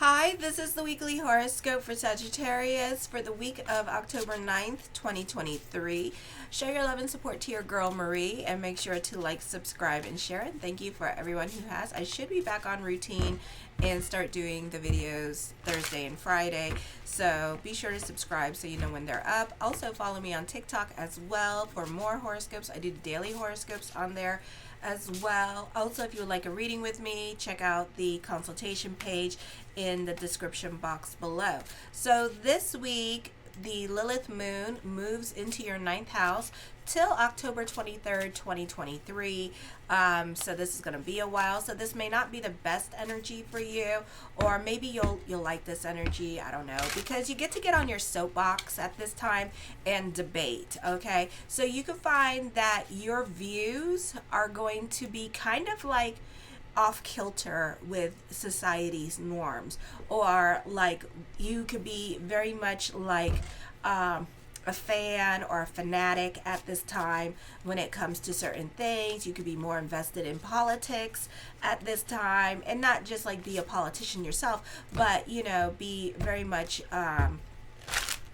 Hi, this is the weekly horoscope for Sagittarius for the week of October 9th, 2023. Show your love and support to your girl Marie and make sure to like, subscribe, and share it. Thank you for everyone who has. I should be back on routine and start doing the videos Thursday and Friday. So be sure to subscribe so you know when they're up. Also follow me on TikTok as well for more horoscopes. I do daily horoscopes on there as well. Also, if you would like a reading with me, check out the consultation page in the description box below. So this week, the Lilith moon moves into your ninth house till October 23rd, 2023. So this is going to be a while. So this may not be the best energy for you, or maybe you'll like this energy. I don't know, because you get to get on your soapbox at this time and debate. Okay, so you can find that your views are going to be kind of like off kilter with society's norms, or like you could be very much like a fan or a fanatic at this time when it comes to certain things. You could be more invested in politics at this time, and not just like be a politician yourself, but you know, be very much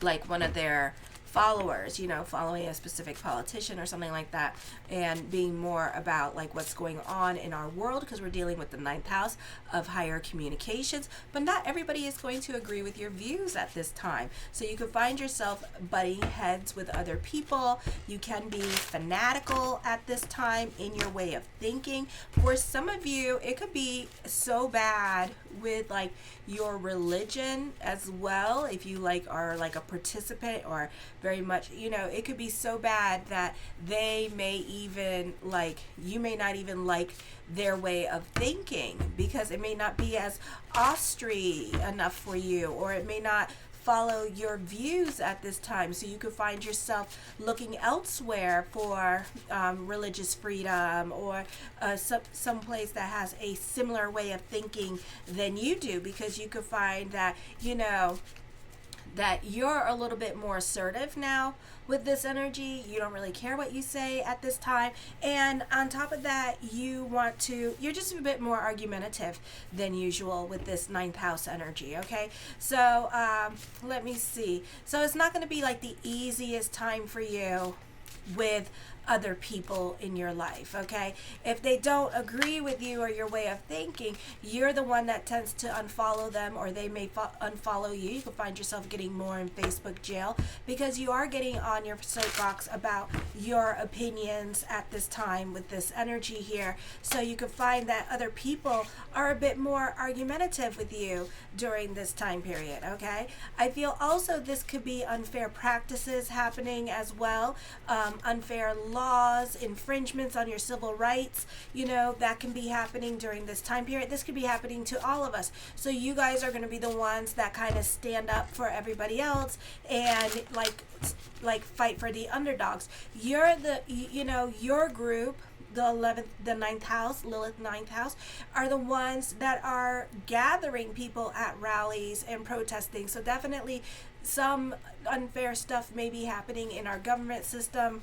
like one of their followers, you know, following a specific politician or something like that, and being more about like what's going on in our world, because we're dealing with the ninth house of higher communications. But not everybody is going to agree with your views at this time, so you can find yourself butting heads with other people. You can be fanatical at this time in your way of thinking. For some of you, it could be so bad with like your religion as well. If you like are like a participant, or very much, you know, it could be so bad that they may even like, you may not even like their way of thinking, because it may not be as austry enough for you, or it may not follow your views at this time. So you could find yourself looking elsewhere for religious freedom, or some place that has a similar way of thinking than you do, because you could find that, you know, that you're a little bit more assertive now with this energy. You don't really care what you say at this time, and on top of that, you're just a bit more argumentative than usual with this ninth house energy. Okay, so let me see. So it's not going to be like the easiest time for you with other people in your life. Okay, if they don't agree with you or your way of thinking, you're the one that tends to unfollow them, or they may unfollow you. You can find yourself getting more in Facebook jail, because you are getting on your soapbox about your opinions at this time with this energy here. So you can find that other people are a bit more argumentative with you during this time period. Okay, I feel also this could be unfair practices happening as well, unfair laws, infringements on your civil rights, you know, that can be happening during this time period. This could be happening to all of us. So you guys are going to be the ones that kind of stand up for everybody else and like fight for the underdogs. You're the, you know, your group, the ninth house, Lilith ninth house, are the ones that are gathering people at rallies and protesting. So definitely some unfair stuff may be happening in our government system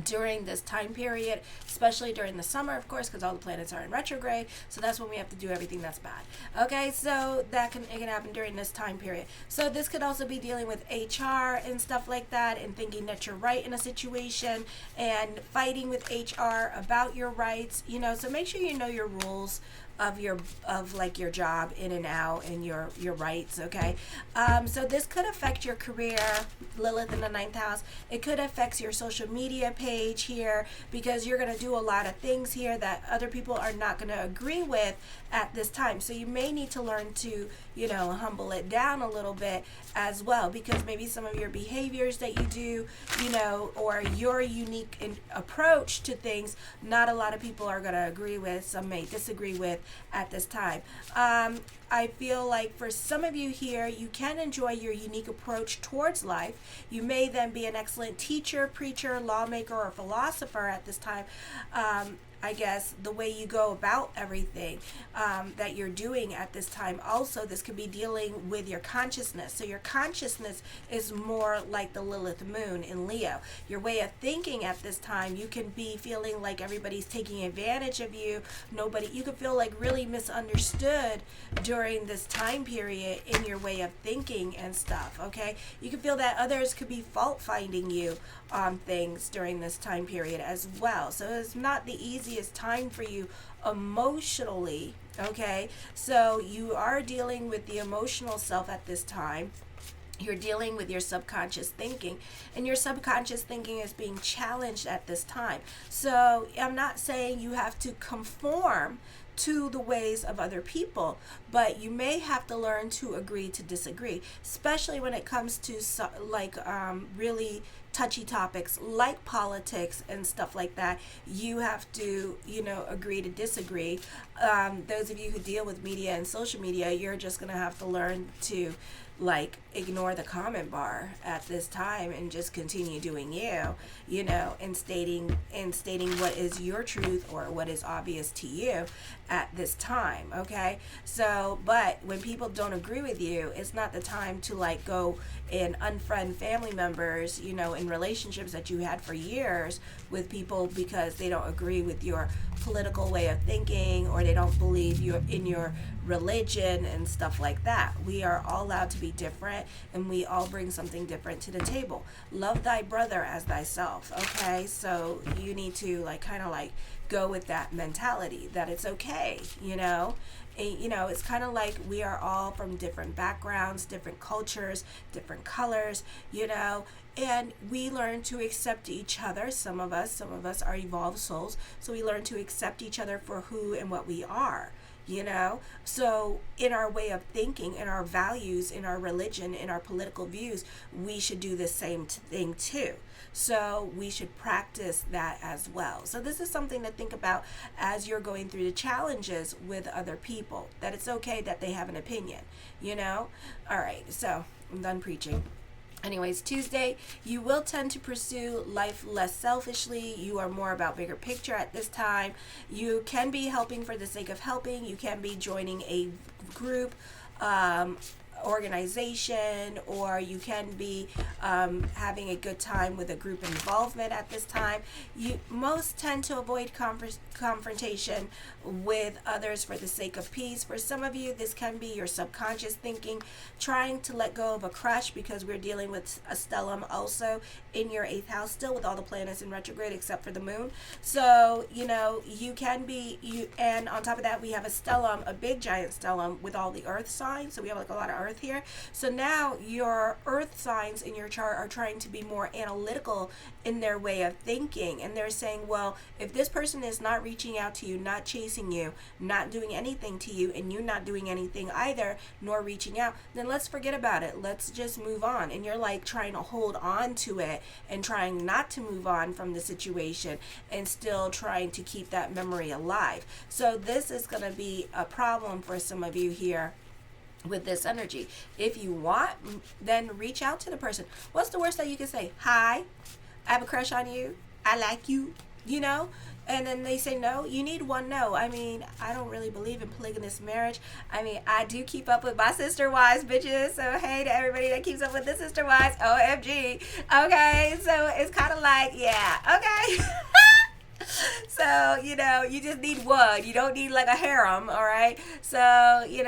during this time period, especially during the summer, of course, because all the planets are in retrograde. So that's when we have to do everything that's bad. Okay, so it can happen during this time period. So this could also be dealing with HR and stuff like that, and thinking that you're right in a situation and fighting with HR about your rights. You know, so make sure you know your rules of your job in and out, and your rights. Okay, so this could affect your career, Lilith in the ninth house. It could affect your social media page here, because you're going to do a lot of things here that other people are not going to agree with at this time. So you may need to learn to, you know, humble it down a little bit as well, because maybe some of your behaviors that you do, you know, or your unique approach to things, not a lot of people are going to agree with. Some may disagree with at this time. I feel like for some of you here, you can enjoy your unique approach towards life. You may then be an excellent teacher, preacher, lawmaker, or philosopher at this time. I guess the way you go about everything that you're doing at this time. Also, this could be dealing with your consciousness. So your consciousness is more like the Lilith moon in Leo. Your way of thinking at this time, you can be feeling like everybody's taking advantage of you. You could feel like really misunderstood during during this time period in your way of thinking and stuff, okay? You can feel that others could be fault finding you on things during this time period as well. So it's not the easiest time for you emotionally, okay? So you are dealing with the emotional self at this time. You're dealing with your subconscious thinking, and your subconscious thinking is being challenged at this time. So I'm not saying you have to conform to the ways of other people, but you may have to learn to agree to disagree, especially when it comes to really touchy topics like politics and stuff like that. You have to, agree to disagree. Those of you who deal with media and social media, you're just going to have to learn to ignore the comment bar at this time and just continue doing and stating what is your truth or what is obvious to you at this time, okay? So, but when people don't agree with you, it's not the time to go and unfriend family members, in relationships that you had for years with people because they don't agree with your political way of thinking or they don't believe you in your religion and stuff like that. We are all allowed to be different, and we all bring something different to the table. Love thy brother as thyself, okay? So you need to go with that mentality that it's okay, it's kind of like we are all from different backgrounds, different cultures, different colors, and we learn to accept each other. Some of us are evolved souls, so we learn to accept each other for who and what we are. So in our way of thinking, in our values, in our religion, in our political views, we should do the same thing too. So we should practice that as well. So this is something to think about as you're going through the challenges with other people, that it's okay that they have an opinion, All right, so I'm done preaching. Anyways, Tuesday, you will tend to pursue life less selfishly. You are more about bigger picture at this time. You can be helping for the sake of helping. You can be joining a group, organization, or you can be having a good time with a group involvement at this time. You most tend to avoid confrontation with others for the sake of peace. For some of you, this can be your subconscious thinking, trying to let go of a crush, because we're dealing with a stellium also in your 8th house, still with all the planets in retrograde except for the moon. So, you can be, and on top of that, we have a stellium, a big giant stellium with all the earth signs. So we have a lot of earth here. So now your earth signs in your chart are trying to be more analytical in their way of thinking. And they're saying, well, if this person is not reaching out to you, not chasing you, not doing anything to you, and you not doing anything either, nor reaching out, then let's forget about it. Let's just move on. And you're trying to hold on to it and trying not to move on from the situation and still trying to keep that memory alive. So this is going to be a problem for some of you here with this energy. If you want, then reach out to the person. What's the worst that you can say? Hi, I have a crush on you. I like you, And then they say no. You need one no. I mean, I don't really believe in polygamous marriage. I mean, I do keep up with my sister wives, bitches. So hey to everybody that keeps up with the sister wives. OMG. Okay, so it's kind of yeah, okay. So, you just need one. You don't need a harem, all right? So, you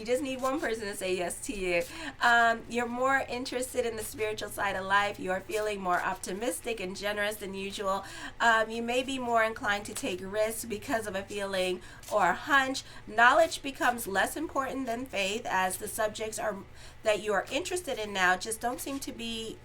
just need one person to say yes to you. You're more interested in the spiritual side of life. You are feeling more optimistic and generous than usual. You may be more inclined to take risks because of a feeling or a hunch. Knowledge becomes less important than faith, as the subjects that you are interested in now just don't seem to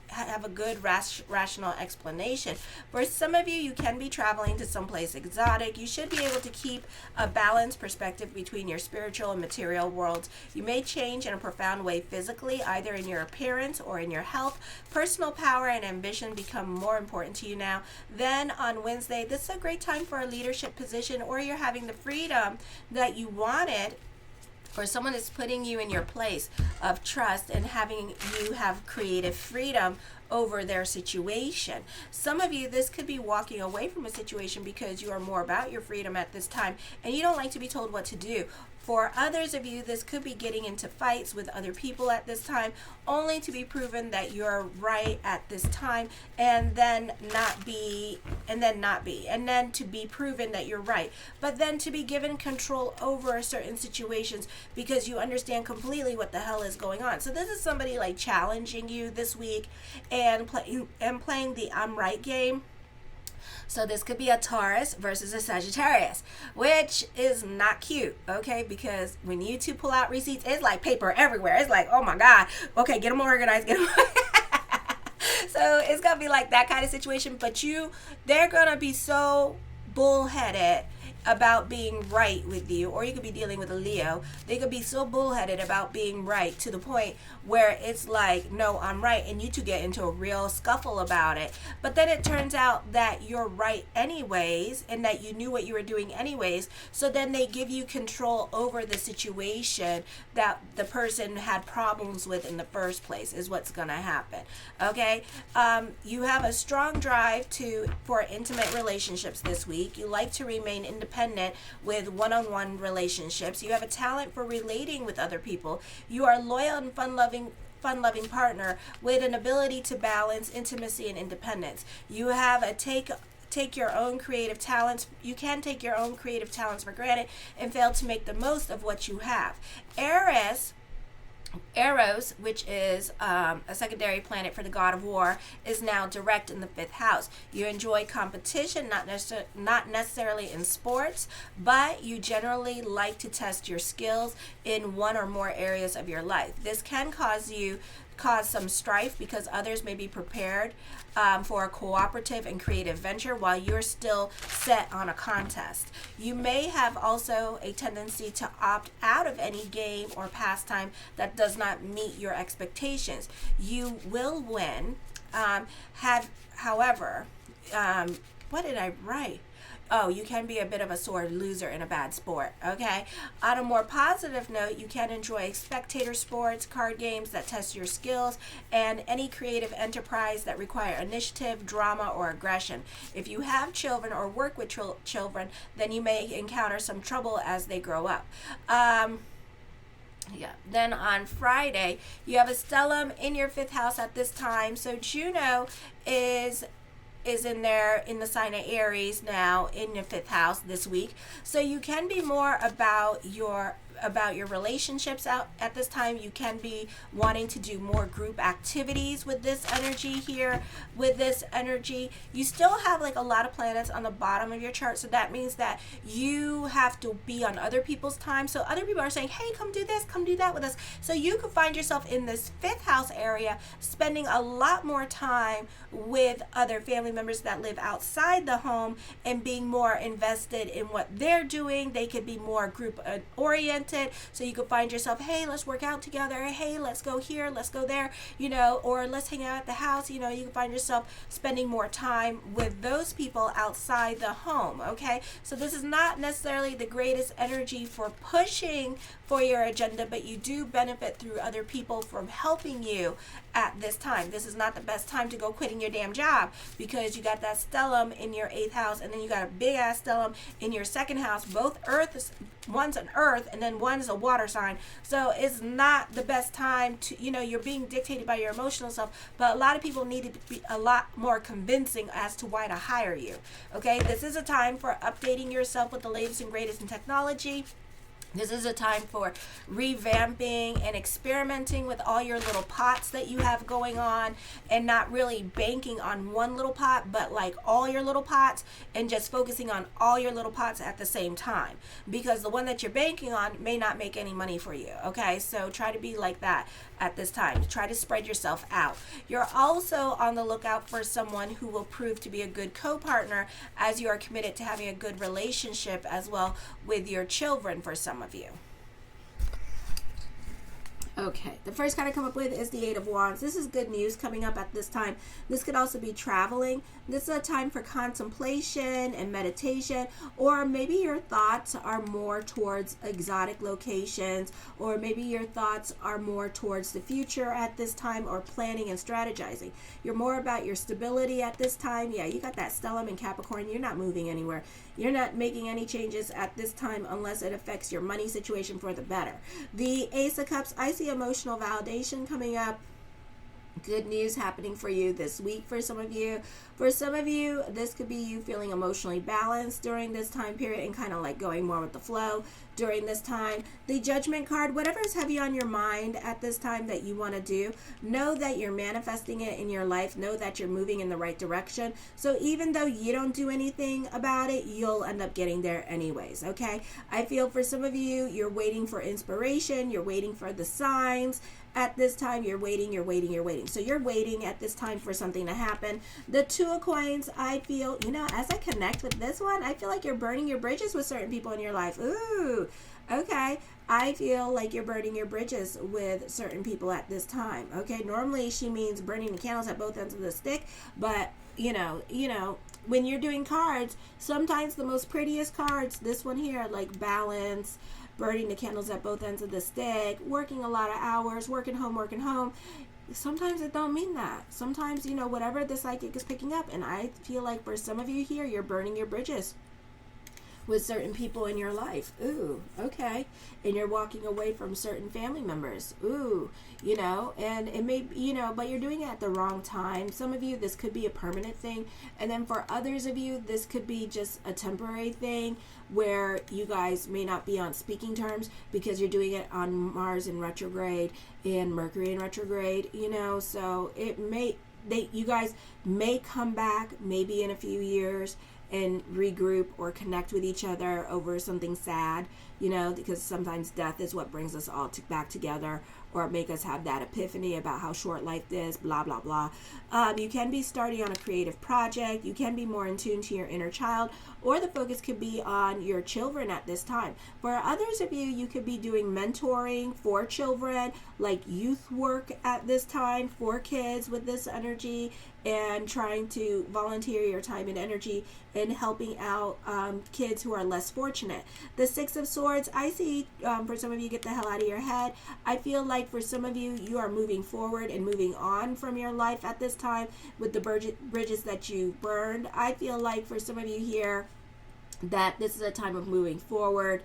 have a good rational explanation. For some of you, you can be traveling to someplace exotic. You should be able to keep a balanced perspective between your spiritual and material worlds. You may change in a profound way physically, either in your appearance or in your health. Personal power and ambition become more important to you now. Then on Wednesday, this is a great time for a leadership position, or you're having the freedom that you wanted, or someone is putting you in your place of trust and having you have creative freedom over their situation. Some of you, this could be walking away from a situation because you are more about your freedom at this time and you don't like to be told what to do. For others of you, this could be getting into fights with other people at this time, only to be proven that you're right at this time, and then not be, and then to be proven that you're right, but then to be given control over certain situations because you understand completely what the hell is going on. So this is somebody like challenging you this week and playing the I'm right game. So this could be a Taurus versus a Sagittarius, which is not cute, okay? Because when you two pull out receipts, it's like paper everywhere. It's like, oh my God, okay, get them organized, get them So it's going to be like that kind of situation, but they're going to be so bullheaded about being right with you, or you could be dealing with a Leo. They could be so bullheaded about being right to the point where it's like, no, I'm right, and you two get into a real scuffle about it. But then it turns out that you're right anyways, and that you knew what you were doing anyways. So then they give you control over the situation that the person had problems with in the first place, is what's gonna happen. Okay, you have a strong drive for intimate relationships this week. You like to remain independent with one-on-one relationships. You have a talent for relating with other people. You are a loyal and fun-loving partner with an ability to balance intimacy and independence. You have a take your own creative talents. You can take your own creative talents for granted and fail to make the most of what you have. Eros, which is a secondary planet for the god of war, is now direct in the 5th house. You enjoy competition, not necessarily in sports, but you generally like to test your skills in one or more areas of your life. This can cause some strife because others may be prepared for a cooperative and creative venture while you're still set on a contest. You may have also a tendency to opt out of any game or pastime that does not meet your expectations. You will win. However, what did I write? Oh, you can be a bit of a sore loser in a bad sport, okay? On a more positive note, you can enjoy spectator sports, card games that test your skills, and any creative enterprise that require initiative, drama, or aggression. If you have children or work with children, then you may encounter some trouble as they grow up. Then on Friday, you have a stellium in your 5th house at this time. So Juno is in there in the sign of Aries now in your 5th house this week. So you can be more about your relationships out at this time. You can be wanting to do more group activities with this energy here. With this energy, you still have like a lot of planets on the bottom of your chart, so that means that you have to be on other people's time. So other people are saying, hey, come do this, come do that with us. So you could find yourself in this 5th house area spending a lot more time with other family members that live outside the home and being more invested in what they're doing. They could be more group oriented. So you could find yourself, hey, let's work out together. Hey, let's go here, let's go there, or let's hang out at the house. You can find yourself spending more time with those people outside the home, okay? So this is not necessarily the greatest energy for pushing for your agenda, but you do benefit through other people from helping you at this time. This is not the best time to go quitting your damn job because you got that stellium in your 8th house, and then you got a big ass stellium in your 2nd house. Both one's an earth and then one is a water sign. So it's not the best time to, you're being dictated by your emotional self, but a lot of people needed to be a lot more convincing as to why to hire you. Okay, this is a time for updating yourself with the latest and greatest in technology. This is a time for revamping and experimenting with all your little pots that you have going on, and not really banking on one little pot, but like all your little pots, and just focusing on all your little pots at the same time, because the one that you're banking on may not make any money for you. Okay, so try to be like that at this time. Try to spread yourself out. You're also on the lookout for someone who will prove to be a good co-partner, as you are committed to having a good relationship as well with your children for some of you. Okay, the first card I come up with is the Eight of Wands. This is good news coming up at this time. This could also be traveling. This is a time for contemplation and meditation, or maybe your thoughts are more towards exotic locations, or maybe your thoughts are more towards the future at this time, or planning and strategizing. You're more about your stability at this time. Yeah, you got that stellium in Capricorn. You're not moving anywhere. You're not making any changes at this time unless it affects your money situation for the better. The Ace of Cups, I see emotional validation coming up. Good news happening for you this week for some of you. For some of you, this could be you feeling emotionally balanced during this time period and kind of like going more with the flow during this time. The Judgment card, whatever is heavy on your mind at this time that you want to do, know that you're manifesting it in your life. Know that you're moving in the right direction. So even though you don't do anything about it, you'll end up getting there anyways, okay? I feel for some of you, you're waiting for inspiration. You're waiting for the signs. At this time, you're waiting. So you're waiting at this time for something to happen. The Two of Coins, I feel, as I connect with this one, I feel like you're burning your bridges with certain people in your life. Ooh, okay. I feel like you're burning your bridges with certain people at this time. Okay, normally she means burning the candles at both ends of the stick, but when you're doing cards, sometimes the most prettiest cards, this one here, like balance, burning the candles at both ends of the stick, working a lot of hours, working home. Sometimes it don't mean that. Sometimes, whatever the psychic is picking up. And I feel like for some of you here, you're burning your bridges with certain people in your life. Ooh, okay. And you're walking away from certain family members. Ooh, and it may, but you're doing it at the wrong time. Some of you, this could be a permanent thing. And then for others of you, this could be just a temporary thing where you guys may not be on speaking terms because you're doing it on Mars in retrograde and Mercury in retrograde, so you guys may come back maybe in a few years and regroup or connect with each other over something sad, because sometimes death is what brings us all back together, or make us have that epiphany about how short life is, blah, blah, blah. You can be starting on a creative project. You can be more in tune to your inner child, or the focus could be on your children at this time. For others of you, you could be doing mentoring for children, like youth work at this time for kids with this energy, and trying to volunteer your time and energy in helping out kids who are less fortunate. The Six of Swords, I see for some of you, get the hell out of your head. I feel like for some of you, you are moving forward and moving on from your life at this time with the bridges that you burned. I feel like for some of you here that this is a time of moving forward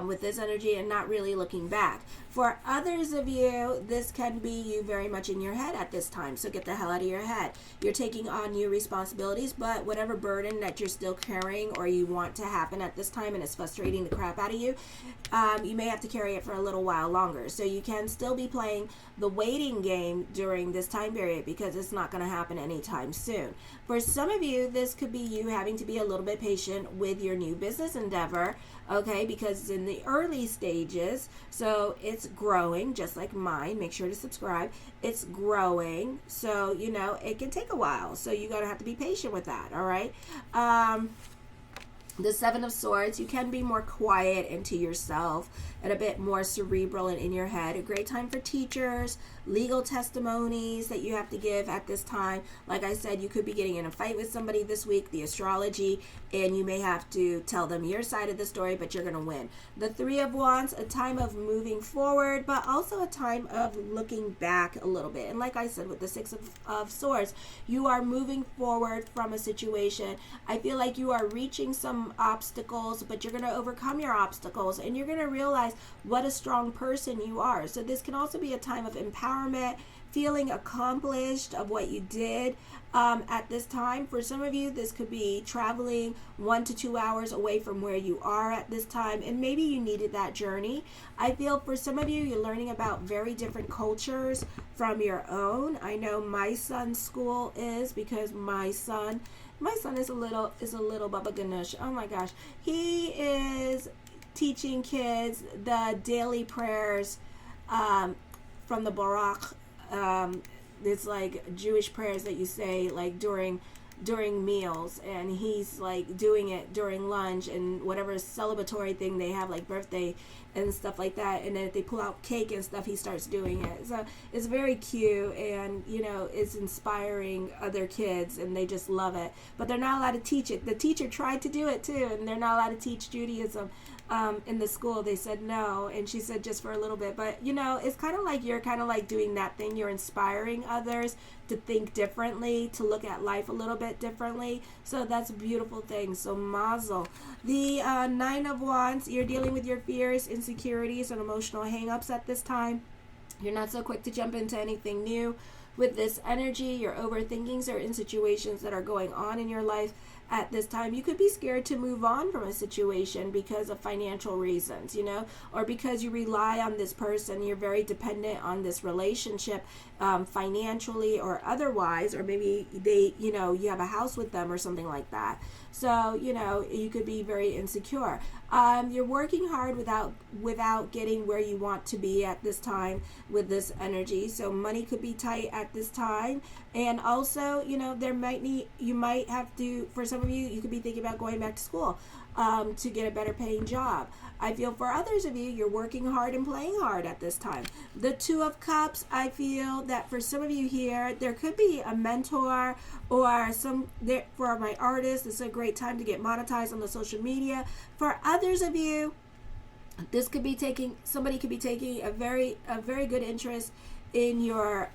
with this energy and not really looking back. For others of you, this can be you very much in your head at this time. So get the hell out of your head. You're taking on new responsibilities, but whatever burden that you're still carrying or you want to happen at this time and it's frustrating the crap out of you, you may have to carry it for a little while longer. So you can still be playing the waiting game during this time period because it's not going to happen anytime soon. For some of you, this could be you having to be a little bit patient with your new business endeavor, okay, because it's in the early stages, so it's growing just like mine. Make sure to subscribe. It's growing, so it can take a while, so you gotta have to be patient with that. All right. The Seven of Swords, you can be more quiet into yourself and a bit more cerebral and in your head. A great time for teachers, legal testimonies that you have to give at this time. Like I said, you could be getting in a fight with somebody this week, the astrology, and you may have to tell them your side of the story, but you're going to win. The Three of Wands, a time of moving forward, but also a time of looking back a little bit. And like I said, with the Six of Swords, you are moving forward from a situation. I feel like you are reaching some obstacles, but you're going to overcome your obstacles and you're going to realize what a strong person you are. So this can also be a time of empowerment, feeling accomplished of what you did at this time. For some of you, this could be traveling 1 to 2 hours away from where you are at this time, and maybe you needed that journey. I feel for some of you, you're learning about very different cultures from your own. I know my son's school is, because my son is a little Baba Ganesh. Oh my gosh. He is teaching kids the daily prayers from the Barak. It's like Jewish prayers that you say like during meals, and he's like doing it during lunch and whatever celebratory thing they have, like birthday and stuff like that. And then if they pull out cake and stuff, he starts doing it. So it's very cute, and it's inspiring other kids, and they just love it. But they're not allowed to teach it. The teacher tried to do it too, and they're not allowed to teach Judaism in the school. They said no, and she said just for a little bit. But it's kind of like you're kind of like doing that thing. You're inspiring others to think differently, to look at life a little bit differently. So that's a beautiful thing. So mazel. The Nine of Wands, you're dealing with your fears, insecurities, and emotional hang-ups at this time. You're not so quick to jump into anything new. With this energy, your overthinkings are in situations that are going on in your life at this time. You could be scared to move on from a situation because of financial reasons, or because you rely on this person. You're very dependent on this relationship, financially or otherwise, or maybe they, you have a house with them or something like that. So, you could be very insecure. You're working hard without getting where you want to be at this time with this energy. So money could be tight at this time. And also, you might have to, for some of you, you could be thinking about going back to school to get a better paying job. I feel for others of you, you're working hard and playing hard at this time. The Two of Cups, I feel that for some of you here, there could be a mentor or for my artists, this is a great time to get monetized on the social media. For others of you, this could be somebody could be taking a very good interest in your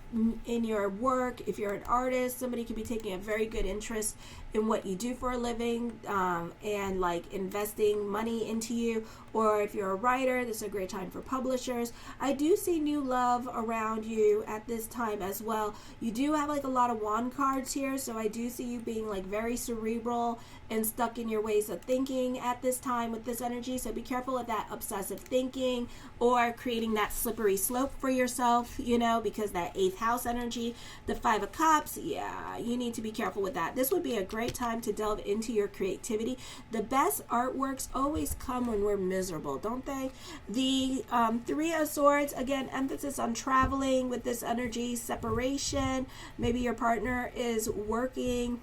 work. If you're an artist, somebody could be taking a very good interest in what you do for a living, and like investing money into you. Or if you're a writer, this is a great time for publishers. I do see new love around you at this time as well. You do have like a lot of wand cards here, so I do see you being like very cerebral and stuck in your ways of thinking at this time with this energy. So be careful of that obsessive thinking or creating that slippery slope for yourself, because that 8th house energy, the 5 of Cups, yeah, you need to be careful with that. This would be a great time to delve into your creativity. The best artworks always come when we're miserable, don't they? The 3 of Swords, again, emphasis on traveling with this energy, separation. Maybe your partner is working,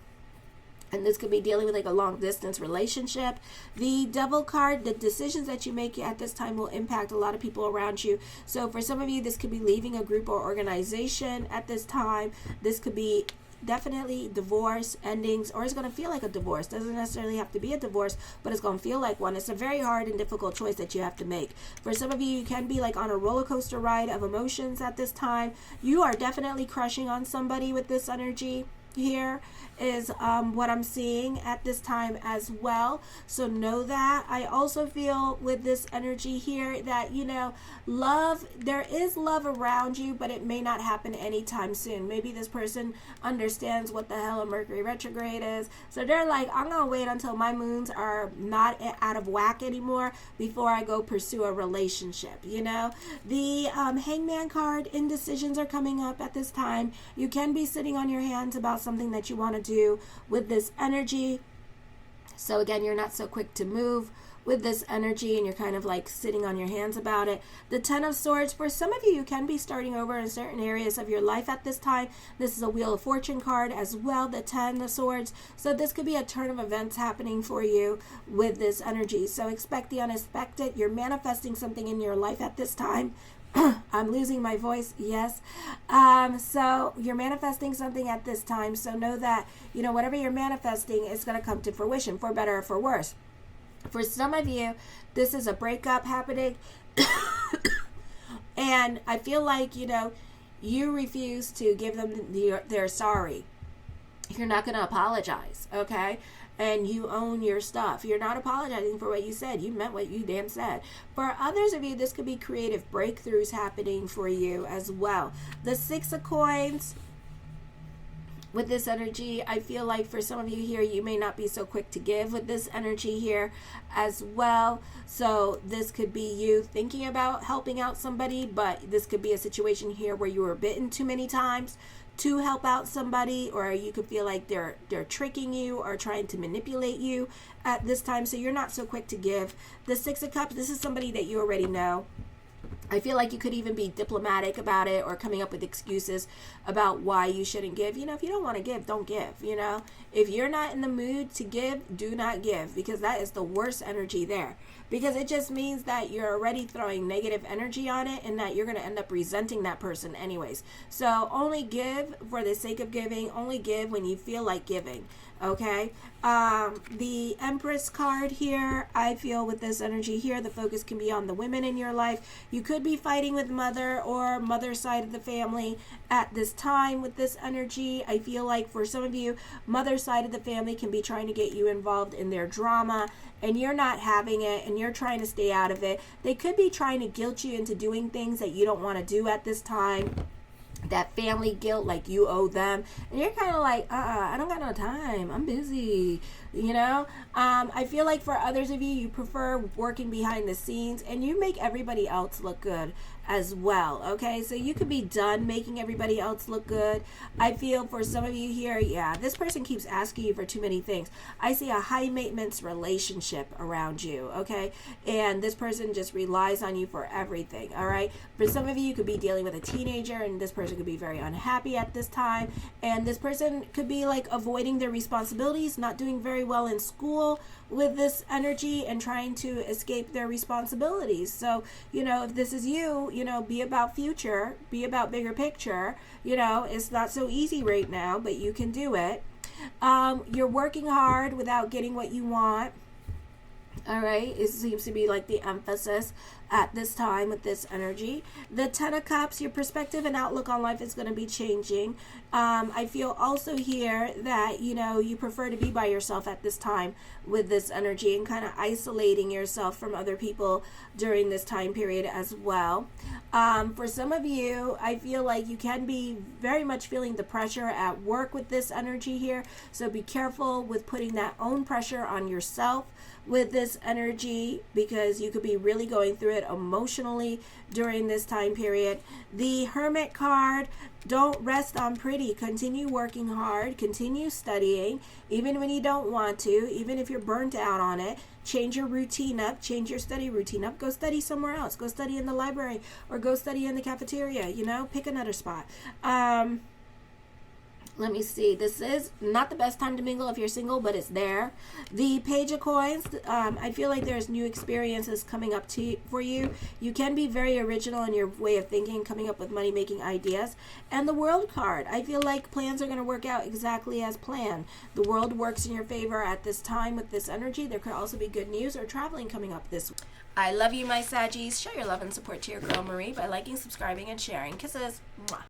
and this could be dealing with like a long distance relationship. The Devil card, the decisions that you make at this time will impact a lot of people around you. So for some of you, this could be leaving a group or organization at this time. This could be definitely divorce, endings, or it's going to feel like a divorce. Doesn't necessarily have to be a divorce, but it's going to feel like one. It's a very hard and difficult choice that you have to make. For some of you, you can be like on a roller coaster ride of emotions at this time. You are definitely crushing on somebody with this energy. Here is what I'm seeing at this time as well. So know that. I also feel with this energy here that, love, there is love around you, but it may not happen anytime soon. Maybe this person understands what the hell a Mercury retrograde is. So they're like, I'm going to wait until my moons are not out of whack anymore before I go pursue a relationship, The Hangman card, indecisions are coming up at this time. You can be sitting on your hands about something that you want to do with this energy. So again, you're not so quick to move with this energy, and you're kind of like sitting on your hands about it. The 10 of Swords, for some of you, you can be starting over in certain areas of your life at this time. This is a Wheel of Fortune card as well, the 10 of Swords. So this could be a turn of events happening for you with this energy. So expect the unexpected. You're manifesting something in your life at this time. I'm losing my voice, yes. So you're manifesting something at this time. So know that, whatever you're manifesting is going to come to fruition, for better or for worse. For some of you, this is a breakup happening. And I feel like, you refuse to give them their sorry. You're not going to apologize, okay? And you own your stuff. You're not apologizing for what you said. You meant what you damn said. For others of you, this could be creative breakthroughs happening for you as well. The 6 of Coins, with this energy, I feel like for some of you here, you may not be so quick to give with this energy here as well. So this could be you thinking about helping out somebody, but this could be a situation here where you were bitten too many times to help out somebody, or you could feel like they're tricking you or trying to manipulate you at this time. So you're not so quick to give. The 6 of Cups, this is somebody that you already know. I feel like you could even be diplomatic about it or coming up with excuses about why you shouldn't give. If you don't want to give, don't give. If you're not in the mood to give, do not give, because that is the worst energy there. Because it just means that you're already throwing negative energy on it and that you're going to end up resenting that person anyways. So only give for the sake of giving. Only give when you feel like giving. Okay. The Empress card here, I feel with this energy here, the focus can be on the women in your life. You could be fighting with mother or mother's side of the family at this time with this energy. I feel like for some of you, mother's side of the family can be trying to get you involved in their drama, and you're not having it and you're trying to stay out of it. They could be trying to guilt you into doing things that you don't want to do at this time. That family guilt, like you owe them, and you're kind of like, I don't got no time, I'm busy. I feel like for others of you, you prefer working behind the scenes and you make everybody else look good as well. Okay, so you could be done making everybody else look good. I feel for some of you here, this person keeps asking you for too many things. I see a high maintenance relationship around you. Okay, and this person just relies on you for everything. All right, for some of you, you could be dealing with a teenager and this person could be very unhappy at this time, and this person could be like avoiding their responsibilities, not doing very well in school with this energy and trying to escape their responsibilities. So if this is you, be about future, be about bigger picture. It's not so easy right now, but you can do it. You're working hard without getting what you want. All right, it seems to be like the emphasis at this time with this energy. The Ten of Cups, your perspective and outlook on life is going to be changing. I feel also here that, you prefer to be by yourself at this time with this energy and kind of isolating yourself from other people during this time period as well. For some of you, I feel like you can be very much feeling the pressure at work with this energy here. So be careful with putting that own pressure on yourself with this energy, because you could be really going through it emotionally during this time period. The Hermit card, don't rest on pretty. Continue working hard, continue studying, even when you don't want to, even if you're burnt out on it. Change your routine up, change your study routine up. Go study somewhere else. Go study in the library or go study in the cafeteria, pick another spot. Let me see. This is not the best time to mingle if you're single, but it's there. The Page of Coins. I feel like there's new experiences coming up for you. You can be very original in your way of thinking, coming up with money-making ideas. And the World card. I feel like plans are going to work out exactly as planned. The world works in your favor at this time with this energy. There could also be good news or traveling coming up this week. I love you, my Saggies. Show your love and support to your girl Marie by liking, subscribing, and sharing. Kisses. Mwah.